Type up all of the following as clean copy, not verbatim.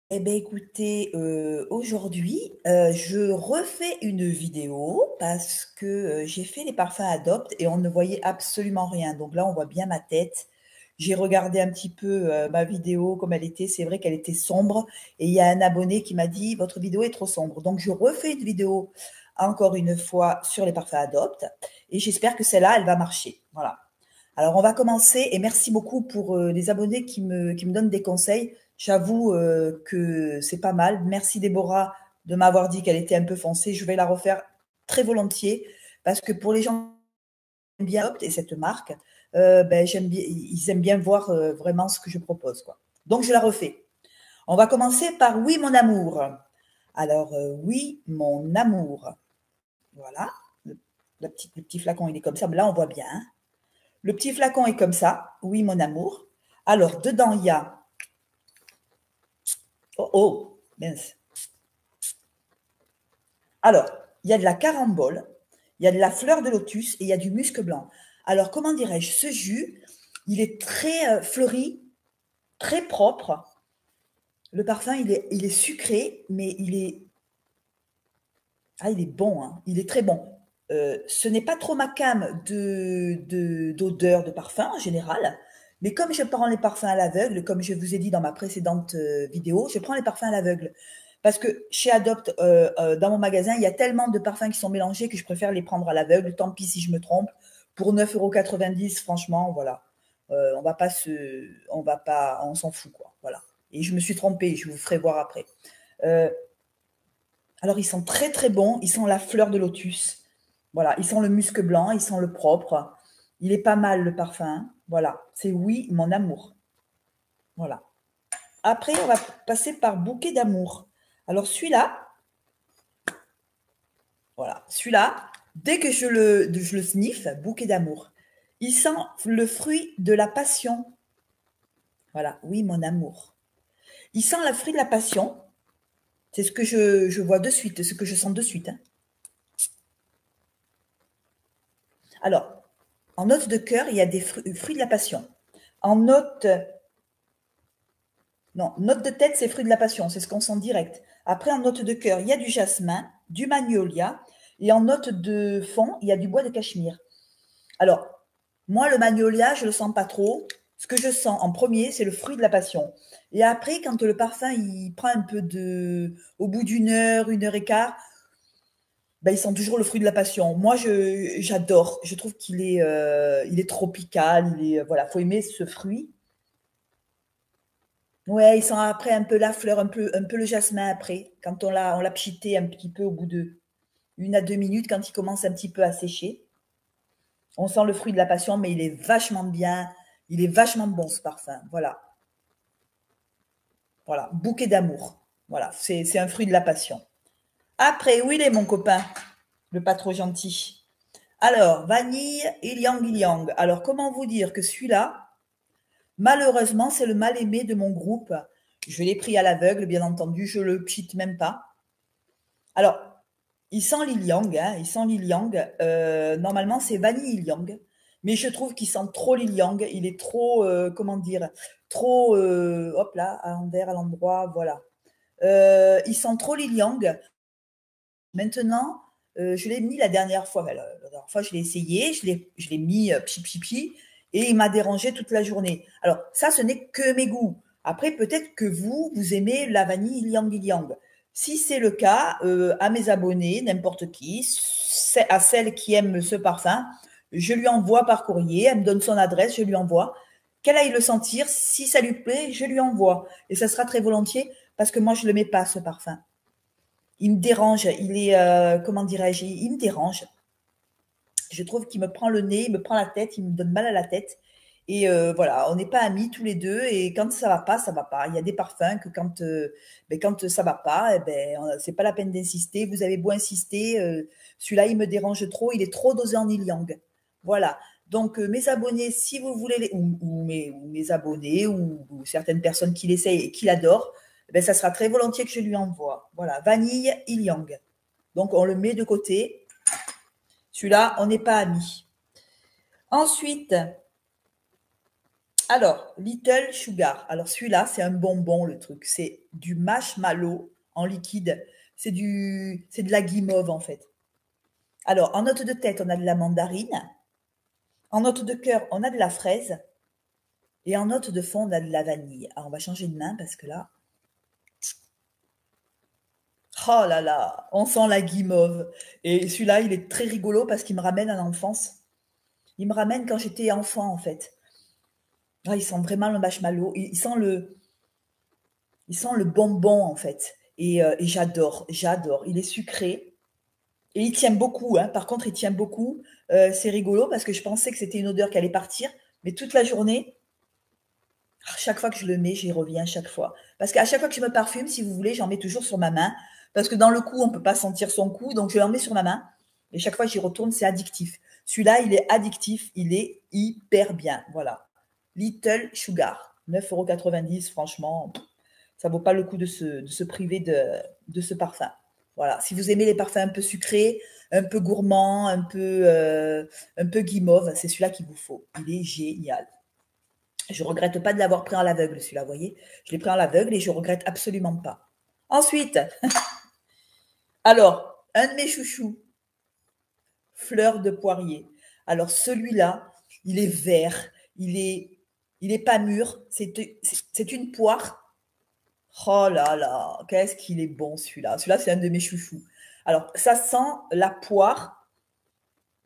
Eh bien, écoutez, aujourd'hui, je refais une vidéo parce que, j'ai fait les parfums Adopt et on ne voyait absolument rien. Donc là, on voit bien ma tête. J'ai regardé un petit peu, ma vidéo comme elle était. C'est vrai qu'elle était sombre et il y a un abonné qui m'a dit: «Votre vidéo est trop sombre». Donc je refais une vidéo encore une fois sur les parfums Adopt et j'espère que celle-là, elle va marcher. Voilà. Alors, on va commencer et merci beaucoup pour les abonnés qui me donnent des conseils. J'avoue que c'est pas mal. Merci Déborah de m'avoir dit qu'elle était un peu foncée. Je vais la refaire très volontiers parce que pour les gens qui aiment bien Opt et cette marque, ben, j'aime bien, ils aiment bien voir vraiment ce que je propose, quoi. Donc, je la refais. On va commencer par Oui, mon amour. Alors, Oui, mon amour. Voilà. Le petit flacon, il est comme ça. Mais là, on voit bien, hein. Le petit flacon est comme ça. Oui, mon amour. Alors, dedans, il y a. Oh, oh, mince. Alors, il y a de la carambole, il y a de la fleur de lotus et il y a du musc blanc. Alors, comment dirais-je? Ce jus, il est très fleuri, très propre. Le parfum, il est sucré, mais il est bon, hein. Il est très bon. Ce n'est pas trop ma came d'odeur de parfum en général, mais comme je prends les parfums à l'aveugle, comme je vous ai dit dans ma précédente vidéo, je prends les parfums à l'aveugle. Parce que chez Adopt, dans mon magasin, il y a tellement de parfums qui sont mélangés que je préfère les prendre à l'aveugle. Tant pis si je me trompe. Pour 9,90 €, franchement, voilà. On va pas, on s'en fout, quoi. Voilà. Et je me suis trompée, je vous ferai voir après. Euh, alors, ils sont très, très bons. Ils sont la fleur de lotus. Voilà. Ils sont le musc blanc. Ils sont le propre. Il est pas mal, le parfum. Voilà. C'est Oui, mon amour. Voilà. Après, on va passer par Bouquet d'amour. Alors, celui-là, voilà. Celui-là, dès que je le sniffe, Bouquet d'amour, il sent le fruit de la passion. Voilà. Oui, mon amour. Il sent le fruit de la passion. C'est ce que je vois de suite, ce que je sens de suite, hein. Alors, en note de cœur, il y a des fruits de la passion. En note, non, note de tête, c'est fruits de la passion, c'est ce qu'on sent direct. Après, en note de cœur, il y a du jasmin, du magnolia, et en note de fond, il y a du bois de cachemire. Alors, moi, le magnolia, je le sens pas trop. Ce que je sens en premier, c'est le fruit de la passion. Et après, quand le parfum, il prend un peu au bout d'une heure et quart, ben, il sent toujours le fruit de la passion. Moi, j'adore. Je trouve il est tropical. Voilà, faut aimer ce fruit. Ouais, il sent après un peu la fleur, un peu le jasmin après, quand on l'a pchité un petit peu au bout de 1 à 2 minutes, quand il commence un petit peu à sécher. On sent le fruit de la passion, mais il est vachement bien. Il est vachement bon, ce parfum. Voilà. Voilà. Bouquet d'amour. Voilà. C'est un fruit de la passion. Après, où il est, mon copain? Le pas trop gentil. Alors, vanille, Iliang Iliang. Alors, comment vous dire que celui-là, malheureusement, c'est le mal aimé de mon groupe. Je l'ai pris à l'aveugle, bien entendu. Je le cheat même pas. Alors, il sent l'Iliang, hein, il sent l'Iliang. Normalement, c'est vanille Iliang. Mais je trouve qu'il sent trop l'Iliang. Il est trop, comment dire, trop, hop là, à l'envers, à l'endroit, voilà. Il sent trop l'Iliang. Maintenant, je l'ai mis la dernière fois. La dernière fois, je l'ai essayé, je l'ai mis pchi, et il m'a dérangé toute la journée. Alors, ça, ce n'est que mes goûts. Après, peut-être que vous aimez la vanille Liang Liang. Si c'est le cas, à mes abonnés, n'importe qui, à celle qui aime ce parfum, je lui envoie par courrier, elle me donne son adresse, je lui envoie. Qu'elle aille le sentir, si ça lui plaît, je lui envoie. Et ça sera très volontiers parce que moi, je ne le mets pas, ce parfum. Il me dérange, comment dirais-je, il me dérange. Je trouve qu'il me prend le nez, il me prend la tête, il me donne mal à la tête. Et voilà, on n'est pas amis tous les deux. Et quand ça va pas, ça va pas. Il y a des parfums que quand ça va pas, c'est pas la peine d'insister. Vous avez beau insister, celui-là, il me dérange trop. Il est trop dosé en Iliang. Voilà. Donc, mes abonnés, si vous voulez, ou mes abonnés, ou certaines personnes qui l'essayent et qui l'adorent, ça sera très volontiers que je lui envoie. Voilà, vanille Iliang. Donc, on le met de côté. Celui-là, on n'est pas amis. Ensuite, Alors, Little Sugar. Alors, celui-là, c'est un bonbon, le truc. C'est du marshmallow en liquide. C'est de la guimauve, en fait. Alors, en note de tête, on a de la mandarine. En note de cœur, on a de la fraise. Et en note de fond, on a de la vanille. Alors, on va changer de main parce que là, oh là là, on sent la guimauve. Et celui-là, il est très rigolo parce qu'il me ramène à l'enfance. Il me ramène quand j'étais enfant, en fait. Ah, il sent vraiment le marshmallow. Il sent le bonbon, en fait. Et j'adore, j'adore. Il est sucré. Et il tient beaucoup, hein. Par contre, il tient beaucoup. C'est rigolo parce que je pensais que c'était une odeur qui allait partir. Mais toute la journée, chaque fois que je le mets, j'y reviens chaque fois. Parce qu'à chaque fois que je me parfume, si vous voulez, j'en mets toujours sur ma main. Parce que dans le cou, on ne peut pas sentir son cou. Donc, je l'en mets sur ma main. Et chaque fois que j'y retourne, c'est addictif. Celui-là, il est addictif. Il est hyper bien. Voilà. Little Sugar. 9,90 €. Franchement, ça vaut pas le coup de se priver de ce parfum. Voilà. Si vous aimez les parfums un peu sucrés, un peu gourmands, un peu guimauve, c'est celui-là qu'il vous faut. Il est génial. Je regrette pas de l'avoir pris en l'aveugle, celui-là, vous voyez. Je l'ai pris en l'aveugle et je regrette absolument pas. Ensuite, alors, un de mes chouchous, fleur de poirier. Alors, celui-là, il est vert, il est pas mûr, c'est une poire. Oh là là, qu'est-ce qu'il est bon celui-là. Celui-là, c'est un de mes chouchous. Alors, ça sent la poire,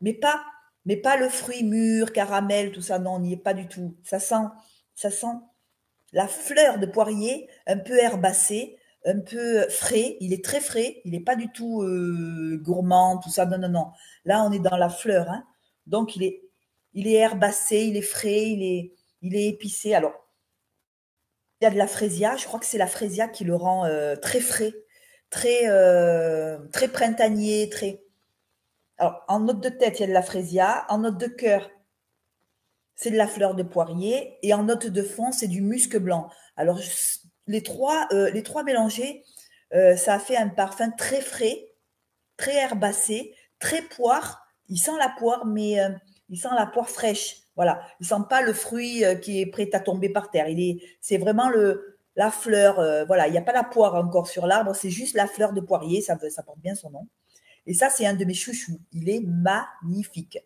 mais pas, mais pas le fruit mûr, caramel, tout ça. Non, on n'y est pas du tout. Ça sent la fleur de poirier, un peu herbacée, un peu frais. Il est très frais. Il n'est pas du tout gourmand, tout ça. Non, non, non. Là, on est dans la fleur, hein. Donc, il est herbacé, il est frais, il est épicé. Alors, il y a de la frésia. Je crois que c'est la frésia qui le rend très frais, très printanier, très. Alors, en note de tête, il y a de la frésia. En note de cœur, c'est de la fleur de poirier. Et en note de fond, c'est du musc blanc. Alors, les trois mélangés, ça a fait un parfum très frais, très herbacé, très poire. Il sent la poire, mais il sent la poire fraîche. Voilà. Il sent pas le fruit qui est prêt à tomber par terre. C'est vraiment la fleur. Voilà. Il n'y a pas la poire encore sur l'arbre. C'est juste la fleur de poirier. Ça porte bien son nom. Et ça, c'est un de mes chouchous. Il est magnifique.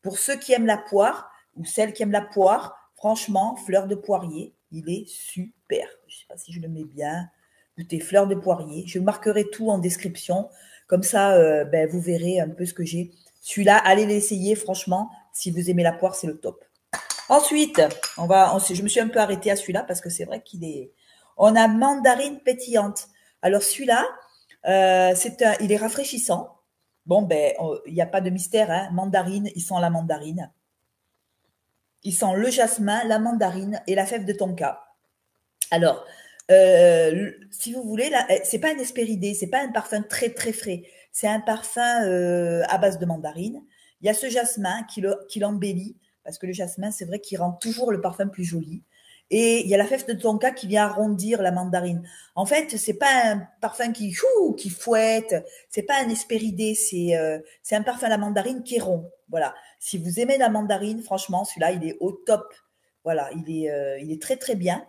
Pour ceux qui aiment la poire ou celles qui aiment la poire, franchement, fleur de poirier, il est super. Je ne sais pas si je le mets bien. Écoutez, fleur de poirier. Je marquerai tout en description. Comme ça, ben, vous verrez un peu ce que j'ai. Celui-là, allez l'essayer, franchement. Si vous aimez la poire, c'est le top. Ensuite, je me suis un peu arrêtée à celui-là parce que c'est vrai qu'il est. On a mandarine pétillante. Alors celui-là, il est rafraîchissant. Bon, ben, il n'y a pas de mystère, hein. Mandarine, il sent la mandarine. Il sent le jasmin, la mandarine et la fève de tonka. Alors, si vous voulez, là, c'est pas un hespéridé, c'est pas un parfum très très frais. C'est un parfum à base de mandarine. Il y a ce jasmin qui l'embellit, parce que le jasmin, c'est vrai qu'il rend toujours le parfum plus joli. Et il y a la fève de tonka qui vient arrondir la mandarine. En fait, c'est pas un parfum qui fouette, c'est pas un hespéridé, c'est un parfum à la mandarine qui est rond. Voilà. Si vous aimez la mandarine, franchement, celui-là, il est au top. Voilà, il est très très bien.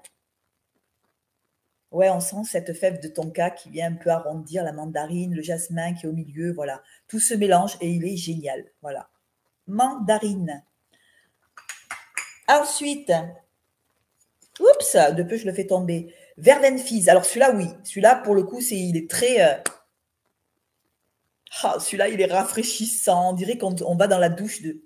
Ouais, on sent cette fève de tonka qui vient un peu arrondir la mandarine, le jasmin qui est au milieu, voilà. Tout se mélange et il est génial, voilà. Mandarine. Ensuite, oups, de peu je le fais tomber. Vervenfise. Alors celui-là, oui. Celui-là, pour le coup, il est très. Celui-là, il est rafraîchissant. On dirait qu'on va dans la douche de.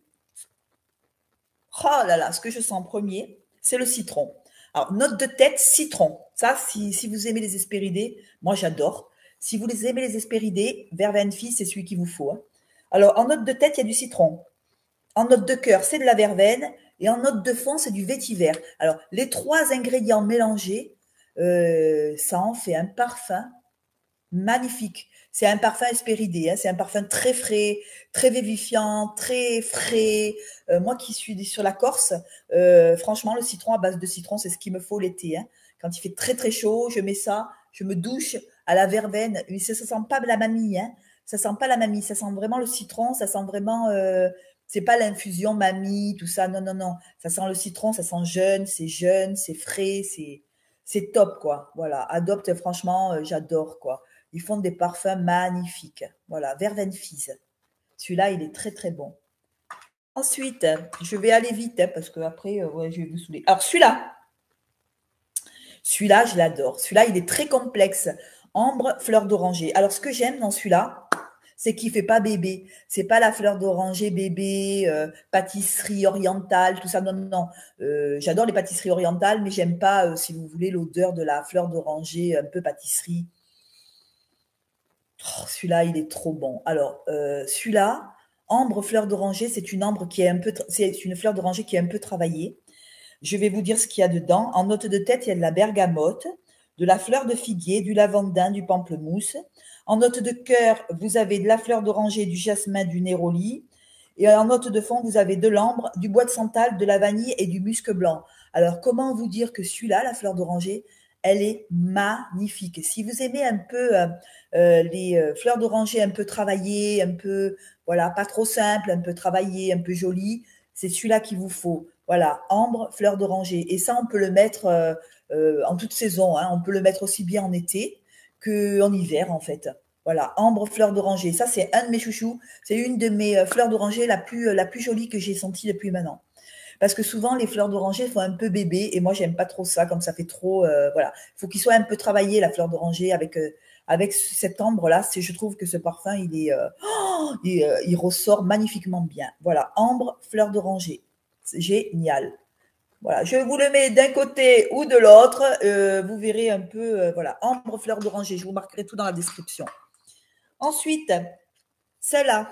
Oh là là, ce que je sens en premier, c'est le citron. Alors, note de tête, citron. Ça, si vous aimez les hespéridés, moi j'adore. Si vous les aimez les hespéridés, Vervenfille, c'est celui qu'il vous faut, hein. Alors, en note de tête, il y a du citron. En note de cœur, c'est de la verveine. Et en note de fond, c'est du vétiver. Alors, les trois ingrédients mélangés, ça en fait un parfum magnifique. C'est un parfum hespéridé, hein. C'est un parfum très frais, très vivifiant, très frais. Moi qui suis sur la Corse, franchement, le citron à base de citron, c'est ce qu'il me faut l'été, hein. Quand il fait très très chaud, je mets ça, je me douche à la verveine. Mais ça sent pas la mamie, hein. Ça sent pas la mamie, ça sent vraiment le citron, ça sent vraiment C'est pas l'infusion mamie, tout ça. Non, non, non. Ça sent le citron, ça sent jeune, c'est frais, c'est top, quoi. Voilà. Adopte, franchement, j'adore, quoi. Ils font des parfums magnifiques. Voilà. Verveine Fizz. Celui-là, il est très, très bon. Ensuite, je vais aller vite, hein, parce que après, ouais, je vais vous saouler. Alors, celui-là, je l'adore. Celui-là, il est très complexe. Ambre, fleur d'oranger. Alors, ce que j'aime dans celui-là, c'est qu'il fait pas bébé. C'est pas la fleur d'oranger bébé, pâtisserie orientale, tout ça. Non, non, non. J'adore les pâtisseries orientales, mais j'aime pas, si vous voulez, l'odeur de la fleur d'oranger un peu pâtisserie. Oh, celui-là, il est trop bon. Alors, celui-là, ambre, fleur d'oranger, c'est une ambre qui est un peu, c'est une fleur d'oranger qui est un peu travaillée. Je vais vous dire ce qu'il y a dedans. En note de tête, il y a de la bergamote, de la fleur de figuier, du lavandin, du pamplemousse. En note de cœur, vous avez de la fleur d'oranger, du jasmin, du néroli. Et en note de fond, vous avez de l'ambre, du bois de santal, de la vanille et du musc blanc. Alors, comment vous dire que celui-là, la fleur d'oranger, elle est magnifique. Si vous aimez un peu les fleurs d'oranger un peu travaillées, un peu, voilà, pas trop simples, un peu travaillées, un peu jolies, c'est celui-là qu'il vous faut. Voilà, ambre, fleur d'oranger. Et ça, on peut le mettre en toute saison, hein. On peut le mettre aussi bien en été qu'en hiver, en fait. Voilà, ambre, fleur d'oranger. Ça, c'est un de mes chouchous. C'est une de mes fleurs d'oranger la plus jolie que j'ai sentie depuis maintenant. Parce que souvent, les fleurs d'oranger font un peu bébé et moi, j'aime pas trop ça, comme ça fait trop. Voilà, il faut qu'il soit un peu travaillé, la fleur d'oranger, avec cette ambre-là. Je trouve que ce parfum, il ressort magnifiquement bien. Voilà, ambre, fleur d'oranger. C'est génial. Voilà, je vous le mets d'un côté ou de l'autre. Vous verrez un peu, voilà, ambre, fleur d'oranger. Je vous marquerai tout dans la description. Ensuite, celle-là.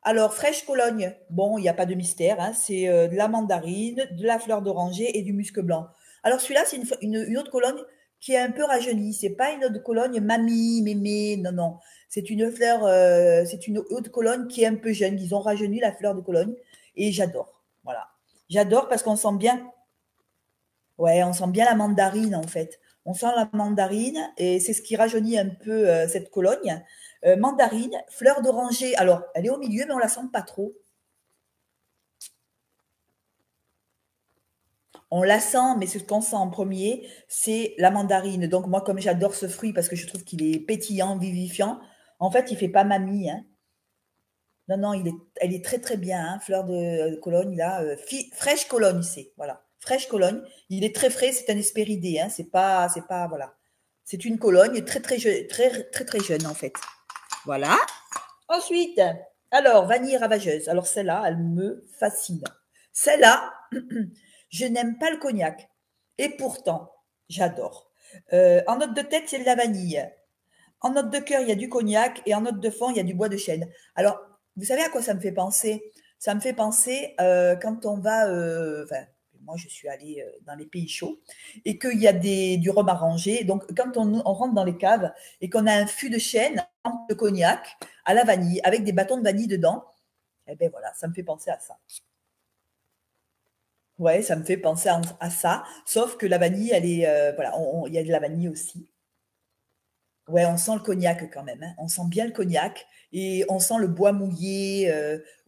Alors, fraîche Cologne, bon, il n'y a pas de mystère, hein, c'est de la mandarine, de la fleur d'oranger et du musc blanc. Alors, celui-là, c'est une eau de Cologne qui est un peu rajeunie. C'est pas une eau de Cologne mamie, mémé, non, non. C'est une eau de Cologne qui est un peu jeune. Ils ont rajeuni la fleur de Cologne et j'adore. Voilà. J'adore parce qu'on sent bien, ouais, on sent bien la mandarine en fait. On sent la mandarine et c'est ce qui rajeunit un peu cette Cologne. Mandarine, fleur d'oranger. Alors, elle est au milieu, mais on la sent pas trop. On la sent, mais ce qu'on sent en premier, c'est la mandarine. Donc moi, comme j'adore ce fruit parce que je trouve qu'il est pétillant, vivifiant, en fait, il fait pas mamie, hein. Non, non, elle est très très bien, hein, fleur de Cologne là, fraîche Cologne, c'est voilà, fraîche Cologne. Il est très frais, c'est un Hespéridé, hein, c'est pas voilà, c'est une Cologne très très très très très jeune en fait. Voilà. Ensuite, alors vanille ravageuse. Alors celle-là, elle me fascine. Celle-là, je n'aime pas le cognac et pourtant j'adore. En note de tête, c'est de la vanille. En note de cœur, il y a du cognac et en note de fond, il y a du bois de chêne. Alors, vous savez à quoi ça me fait penser? Ça me fait penser quand on va, enfin, moi je suis allée dans les pays chauds et qu'il y a du rhum arrangé. Donc, quand on rentre dans les caves et qu'on a un fût de chêne de cognac à la vanille avec des bâtons de vanille dedans, eh ben voilà, ça me fait penser à ça. Ouais, ça me fait penser à ça, sauf que la vanille, elle est, voilà, il y a de la vanille aussi. Ouais, on sent le cognac quand même, hein. On sent bien le cognac et on sent le bois mouillé.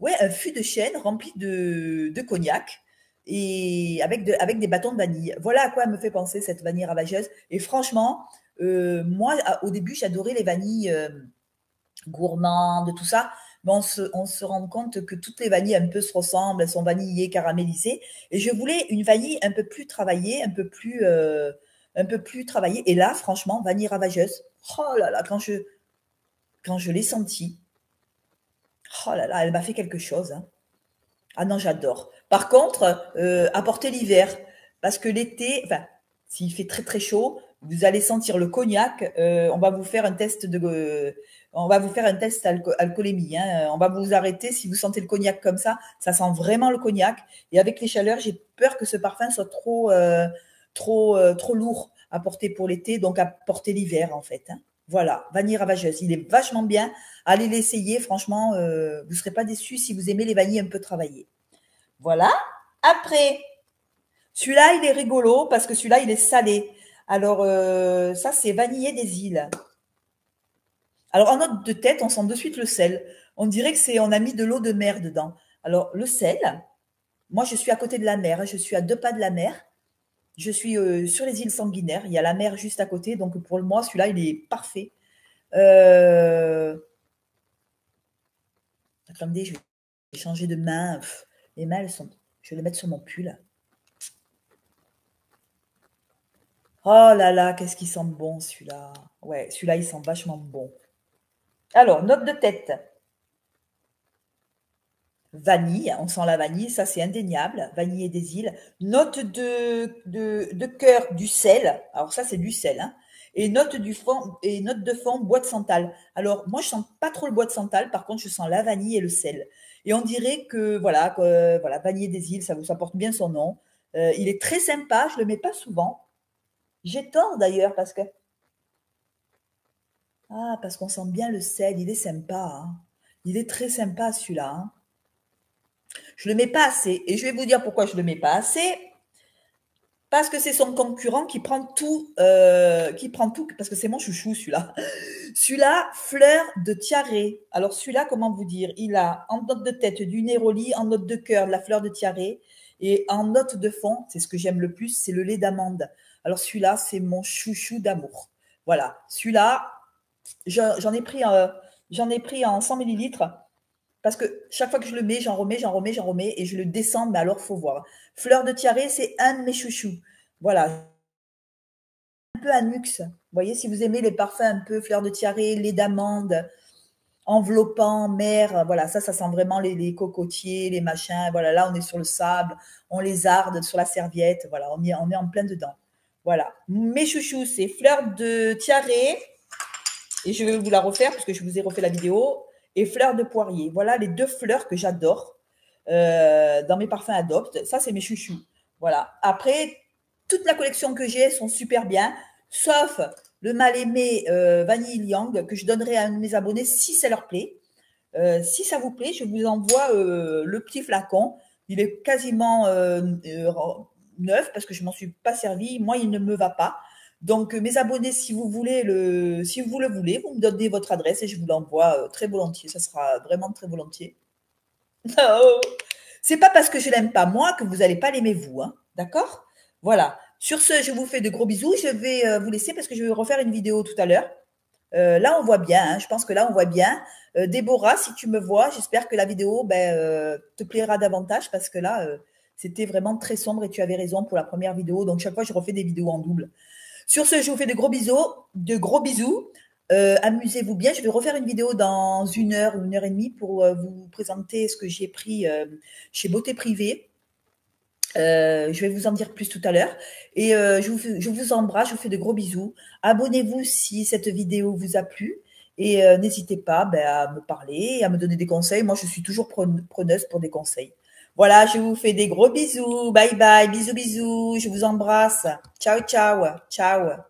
Ouais, un fût de chêne rempli de cognac et avec des bâtons de vanille. Voilà à quoi elle me fait penser cette vanille ravageuse. Et franchement, moi, au début, j'adorais les vanilles gourmandes, tout ça. Mais on se rend compte que toutes les vanilles un peu se ressemblent, elles sont vanillées, caramélisées. Et je voulais une vanille un peu plus travaillée, un peu plus travaillée. Et là, franchement, vanille ravageuse. Oh là là, quand je l'ai sentie, oh là là, elle m'a fait quelque chose, hein. Ah non, j'adore. Par contre, apportez l'hiver, parce que l'été, enfin, s'il fait très très chaud, vous allez sentir le cognac. On va vous faire un test on va vous faire un test alcoolémie, hein. On va vous arrêter si vous sentez le cognac comme ça sent vraiment le cognac. Et avec les chaleurs, j'ai peur que ce parfum soit trop lourd à porter pour l'été, donc à porter l'hiver en fait, hein. Voilà, vanille ravageuse. Il est vachement bien. Allez l'essayer. Franchement, vous ne serez pas déçus si vous aimez les vanilles un peu travaillées. Voilà. Après, celui-là, il est rigolo parce que celui-là, il est salé. Alors, ça, c'est vanillé des îles. Alors, en note de tête, on sent de suite le sel. On dirait on a mis de l'eau de mer dedans. Alors, le sel, moi, je suis à côté de la mer, hein, je suis à 2 pas de la mer. Je suis sur les îles Sanguinaires. Il y a la mer juste à côté. Donc, pour moi, celui-là, il est parfait. Euh, Attendez, je vais changer de main. Les mains, elles sont. Je vais les mettre sur mon pull. Oh là là, qu'est-ce qu'il sent bon celui-là. Ouais, celui-là, il sent vachement bon. Alors, note de tête. Vanille, on sent la vanille, ça c'est indéniable. Vanille et des îles. Note de cœur du sel. Alors ça c'est du sel. Hein. Et note du fond et note de fond bois de santal. Alors moi je sens pas trop le bois de santal, par contre je sens la vanille et le sel. Et on dirait que voilà vanille et des îles, ça porte bien son nom. Il est très sympa, je le mets pas souvent. J'ai tort d'ailleurs parce qu'on sent bien le sel, il est sympa. Hein. Il est très sympa celui-là. Hein. Je le mets pas assez. Et je vais vous dire pourquoi je le mets pas assez. Parce que c'est son concurrent qui prend tout, parce que c'est mon chouchou celui-là. Celui-là, fleur de tiaré. Alors celui-là, comment vous dire? Il a en note de tête du néroli, en note de cœur de la fleur de tiaré, et en note de fond, c'est ce que j'aime le plus, c'est le lait d'amande. Alors celui-là, c'est mon chouchou d'amour. Voilà, celui-là, j'en ai pris en 100 millilitres. Parce que chaque fois que je le mets, j'en remets et je le descends, mais alors faut voir. Fleur de tiaré, c'est un de mes chouchous. Voilà, un peu à nuxe. Vous voyez, si vous aimez les parfums un peu fleur de tiaré, lait d'amande, enveloppant, mer, voilà, ça sent vraiment les cocotiers, les machins. Voilà, là, on est sur le sable, on les arde sur la serviette. Voilà, on est en plein dedans. Voilà, mes chouchous, c'est fleur de tiaré. Et je vais vous la refaire parce que je vous ai refait la vidéo. Et fleur de poirier. Voilà les deux fleurs que j'adore dans mes parfums Adopt. Ça, c'est mes chouchous. Voilà. Après, toute la collection que j'ai sont super bien, sauf le mal-aimé Vanille Yang que je donnerai à un de mes abonnés si ça leur plaît. Si ça vous plaît, je vous envoie le petit flacon. Il est quasiment neuf parce que je m'en suis pas servi. Moi, il ne me va pas. Donc, mes abonnés, si vous le voulez, vous me donnez votre adresse et je vous l'envoie très volontiers. Ça sera vraiment très volontiers. Oh. C'est pas parce que je l'aime pas moi que vous n'allez pas l'aimer vous, hein. D'accord? Voilà. Sur ce, je vous fais de gros bisous. Je vais vous laisser parce que je vais refaire une vidéo tout à l'heure. Là, on voit bien. Hein, je pense que là, on voit bien. Déborah, si tu me vois, j'espère que la vidéo te plaira davantage parce que là, c'était vraiment très sombre et tu avais raison pour la première vidéo. Donc, chaque fois, je refais des vidéos en double. Sur ce, je vous fais de gros bisous. De gros bisous. Amusez-vous bien. Je vais refaire une vidéo dans 1 heure ou 1 heure et demie pour vous présenter ce que j'ai pris chez Beauté Privée. Je vais vous en dire plus tout à l'heure. Et je vous embrasse, je vous fais de gros bisous. Abonnez-vous si cette vidéo vous a plu. Et n'hésitez pas à me parler et à me donner des conseils. Moi, je suis toujours preneuse pour des conseils. Voilà, je vous fais des gros bisous. Bye bye. Bisous, bisous. Je vous embrasse. Ciao, ciao. Ciao.